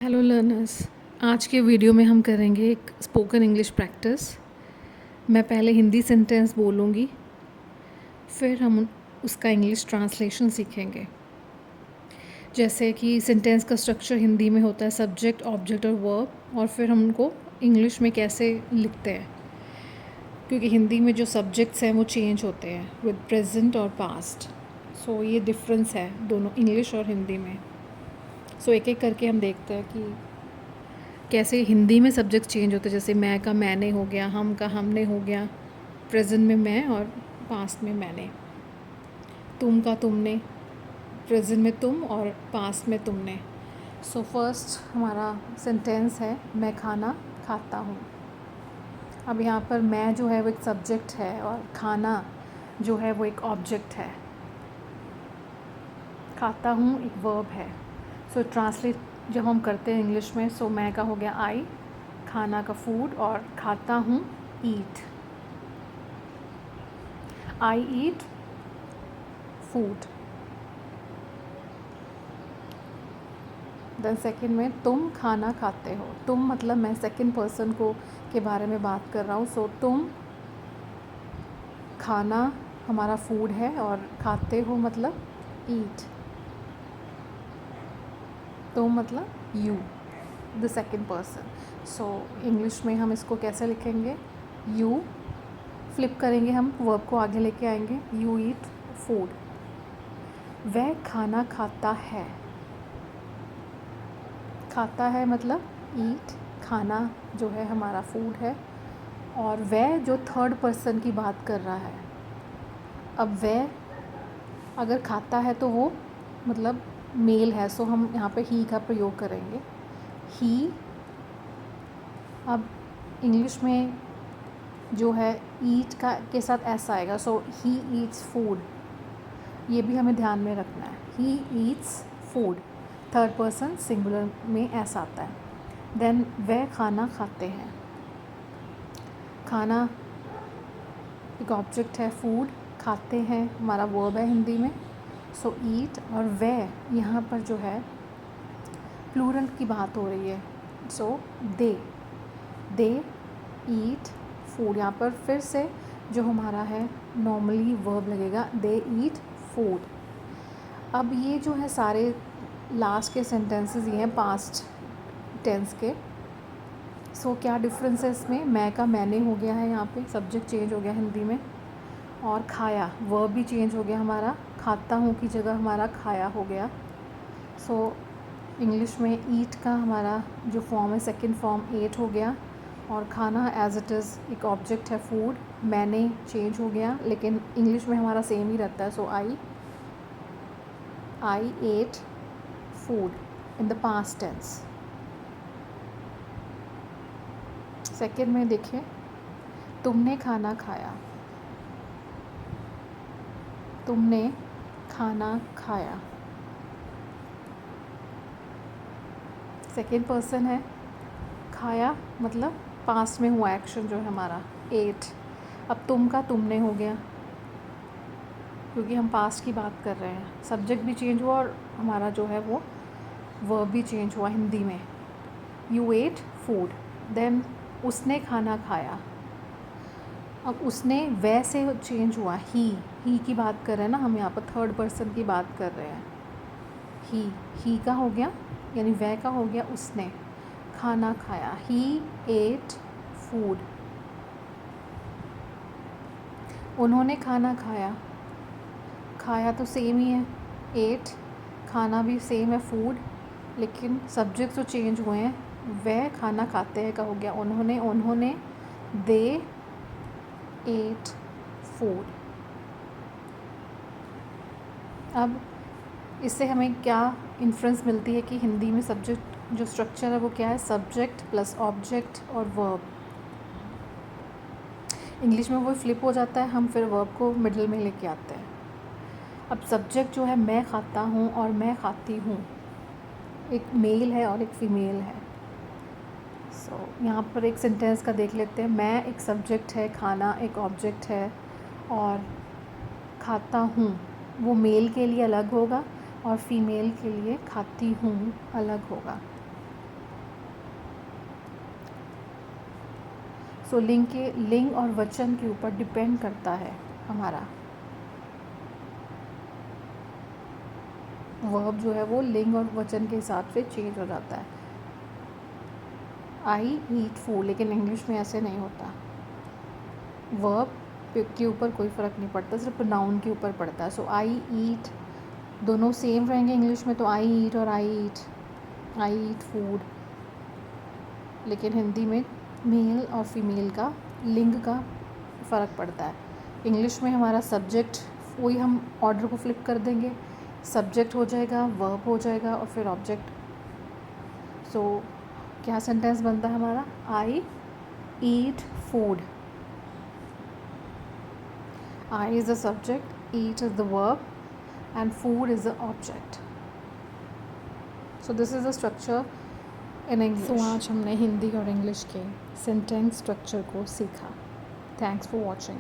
Hello learners. आज के video में हम करेंगे एक स्पोकन इंग्लिश प्रैक्टिस। मैं पहले हिंदी सेंटेंस बोलूँगी, फिर हम उसका इंग्लिश ट्रांसलेशन सीखेंगे। जैसे कि सेंटेंस का स्ट्रक्चर हिंदी में होता है सब्जेक्ट, ऑब्जेक्ट और वर्ब, और फिर हम उनको इंग्लिश में कैसे लिखते हैं, क्योंकि हिंदी में जो सब्जेक्ट्स हैं वो चेंज होते हैं विद प्रेजेंट और पास्ट। सो ये डिफरेंस है दोनों इंग्लिश और हिंदी में। सो एक एक करके हम देखते हैं कि कैसे हिंदी में सब्जेक्ट चेंज होते हैं। जैसे मैं का मैंने हो गया, हम का हमने हो गया, प्रेजेंट में मैं और पास्ट में मैंने। तुम का तुमने, प्रेजेंट में तुम और पास्ट में तुमने। सो फर्स्ट हमारा सेंटेंस है मैं खाना खाता हूँ। अब यहाँ पर मैं जो है वो एक सब्जेक्ट है और खाना जो है वो एक ऑब्जेक्ट है। खाता हूँ एक वर्ब है। सो ट्रांसलेट जब हम करते हैं इंग्लिश में, सो मैं का हो गया आई, खाना का फूड, और खाता हूँ ईट। आई ईट फूड। देन सेकेंड में तुम खाना खाते हो। तुम मतलब मैं सेकेंड पर्सन को के बारे में बात कर रहा हूँ। सो तुम खाना हमारा फूड है और खाते हो मतलब ईट। तुम मतलब you, the second person. So English में हम इसको कैसे लिखेंगे? यू फ्लिप करेंगे, हम वर्ब को आगे लेके आएंगे। You eat food. वह खाना खाता है। खाता है मतलब ईट, खाना जो है हमारा फूड है, और वह जो थर्ड पर्सन की बात कर रहा है। अब वह अगर खाता है तो वो मतलब मेल है, सो हम यहाँ पे ही का प्रयोग करेंगे, ही। अब इंग्लिश में जो है ईट का के साथ ऐसा आएगा, सो ही ईट्स फूड। ये भी हमें ध्यान में रखना है, he eats food. Third person singular में ऐसा आता है। देन वह खाना खाते हैं। खाना एक ऑब्जेक्ट है, फूड खाते हैं हमारा वर्ब है हिंदी में। सो ईट, और वह यहाँ पर जो है प्लूरल की बात हो रही है। सो दे ईट फूड। यहाँ पर फिर से जो हमारा है नॉर्मली वर्ब लगेगा, दे ईट फूड। अब ये जो है सारे लास्ट के सेंटेंसेस ये हैं पास्ट टेंस के। सो क्या डिफरेंस है इसमें? मैं का मैंने हो गया है, यहाँ पे सब्जेक्ट चेंज हो गया हिंदी में, और खाया वर्ब भी चेंज हो गया हमारा, खाता हूँ की जगह हमारा खाया हो गया। सो इंग्लिश में ईट का हमारा जो फॉर्म है सेकंड फॉर्म एट हो गया, और खाना एज इट इज़ एक ऑब्जेक्ट है फूड, मैंने चेंज हो गया, लेकिन इंग्लिश में हमारा सेम ही रहता है। So I ate food in the past tense. Second में देखिए, तुमने खाना खाया। तुमने खाना खाया, सेकेंड पर्सन है, खाया मतलब पास्ट में हुआ एक्शन जो है हमारा एट। अब तुम का तुमने हो गया, क्योंकि हम पास्ट की बात कर रहे हैं। सब्जेक्ट भी चेंज हुआ और हमारा जो है वो वर्ब भी चेंज हुआ हिंदी में। You eight food. देन उसने खाना खाया। अब उसने वह से चेंज हुआ, ही की बात कर रहे हैं ना हम, यहाँ पर थर्ड पर्सन की बात कर रहे हैं। ही का हो गया, यानी वह का हो गया उसने खाना खाया। ही एट फूड। उन्होंने खाना खाया। खाया तो सेम ही है, एट। खाना भी सेम है, फूड, लेकिन सब्जेक्ट जो चेंज हुए हैं, वह खाना खाते हैं का हो गया उन्होंने दे एट फूड। अब इससे हमें क्या इन्फ्रेंस मिलती है कि हिंदी में सब्जेक्ट जो स्ट्रक्चर है वो क्या है? सब्जेक्ट प्लस ऑब्जेक्ट और वर्ब। इंग्लिश में वो फ्लिप हो जाता है, हम फिर वर्ब को मिडिल में लेके आते हैं। अब सब्जेक्ट जो है मैं खाता हूँ और मैं खाती हूँ, एक मेल है और एक फीमेल है। सो यहाँ पर एक सेंटेंस का देख लेते हैं। मैं एक सब्जेक्ट है, खाना एक ऑब्जेक्ट है, और खाता हूँ वो मेल के लिए अलग होगा और फीमेल के लिए खाती हूँ अलग होगा। सो लिंग और वचन के ऊपर डिपेंड करता है हमारा वर्ब जो है वो लिंग और वचन के हिसाब से चेंज हो जाता है। आई ईट फूड, लेकिन इंग्लिश में ऐसे नहीं होता। वर्ब के ऊपर कोई फ़र्क नहीं पड़ता, सिर्फ नाउन के ऊपर पड़ता है। सो आई ईट दोनों सेम रहेंगे इंग्लिश में, तो आई ईट और आई ईट फूड। लेकिन हिंदी में मेल और फीमेल का लिंग का फ़र्क पड़ता है। इंग्लिश में हमारा सब्जेक्ट, वही हम ऑर्डर को फ्लिप कर देंगे, सब्जेक्ट हो जाएगा, वर्ब हो जाएगा और फिर ऑब्जेक्ट। सो क्या सेंटेंस बनता है हमारा? I eat food. I is the subject, eat is the verb and food is the object. So this is the structure in English. So आज हमने हिंदी और इंग्लिश के सेंटेंस स्ट्रक्चर को सीखा। Thanks for watching.